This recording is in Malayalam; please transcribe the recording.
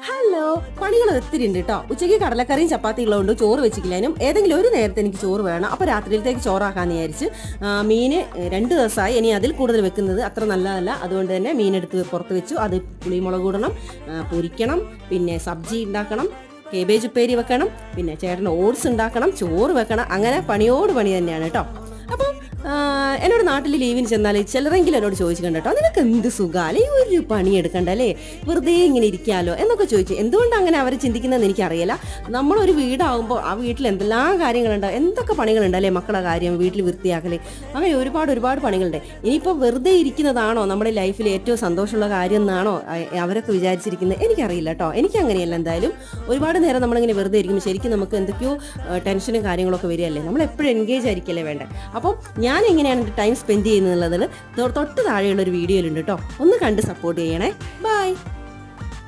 ഹലോ, പണികൾ ഒത്തിരി ഉണ്ട് കേട്ടോ. ഉച്ചയ്ക്ക് കടലക്കറിയും ചപ്പാത്തികളുണ്ട്, ചോറ് വെച്ചില്ലാനും ഏതെങ്കിലും ഒരു നേരത്തെ എനിക്ക് ചോറ് വേണം. അപ്പോൾ രാത്രിയിലത്തേക്ക് ചോറാക്കാന്ന് വിചാരിച്ച് മീന് 2 ദിവസമായി. ഇനി അതിൽ കൂടുതൽ വെക്കുന്നത് അത്ര നല്ലതല്ല. അതുകൊണ്ട് തന്നെ മീനെടുത്ത് പുറത്ത് വെച്ചു. അത് പുളിമുളക് ഇടണം, പൊരിക്കണം, പിന്നെ സബ്ജി ഉണ്ടാക്കണം, കേബേജ് ഉപ്പേരി വെക്കണം, പിന്നെ ചേട്ടന് ഓട്സ് ഉണ്ടാക്കണം, ചോറ് വെക്കണം. അങ്ങനെ പണിയോട് പണി തന്നെയാണ് കേട്ടോ. അപ്പം എന്നോട് നാട്ടിൽ ലീവിന് ചെന്നാൽ ചിലരെങ്കിലും എന്നോട് ചോദിച്ചു കണ്ടോ, നിനക്ക് എന്ത് സുഖാലേ, ഒരു പണിയെടുക്കണ്ടല്ലേ, വെറുതെ ഇങ്ങനെ ഇരിക്കാമല്ലോ എന്നൊക്കെ ചോദിച്ചു. എന്തുകൊണ്ട് അങ്ങനെ അവർ ചിന്തിക്കുന്നതെന്ന് എനിക്കറിയില്ല. നമ്മളൊരു വീടാകുമ്പോൾ ആ വീട്ടിൽ എന്തെല്ലാം കാര്യങ്ങളുണ്ട്, എന്തൊക്കെ പണികളുണ്ടല്ലേ, മക്കളുടെ കാര്യം, വീട്ടിൽ വൃത്തിയാക്കലേ, അങ്ങനെ ഒരുപാട് പണികളുണ്ട്. ഇനിയിപ്പോൾ വെറുതെ ഇരിക്കുന്നതാണോ നമ്മുടെ ലൈഫിൽ ഏറ്റവും സന്തോഷമുള്ള കാര്യം എന്നാണോ അവരൊക്കെ വിചാരിച്ചിരിക്കുന്നത്, എനിക്കറിയില്ല കേട്ടോ. എനിക്കങ്ങനെയല്ല. എന്തായാലും ഒരുപാട് നേരം നമ്മളിങ്ങനെ വെറുതെ ഇരിക്കുമ്പോൾ ശരിക്കും നമുക്ക് എന്തൊക്കെയോ ടെൻഷനും കാര്യങ്ങളൊക്കെ വരികയല്ലേ. നമ്മൾ എപ്പോഴും എൻഗേജ് ആയിരിക്കല്ലേ വേണ്ടേ. അപ്പം ഞാൻ എങ്ങനെയാണ് എൻ്റെ ടൈം സ്പെൻഡ് ചെയ്യുന്നത് തൊട്ട് താഴെയുള്ള ഒരു വീഡിയോയിലുണ്ട് കേട്ടോ. ഒന്ന് കണ്ട് സപ്പോർട്ട് ചെയ്യണേ. ബൈ.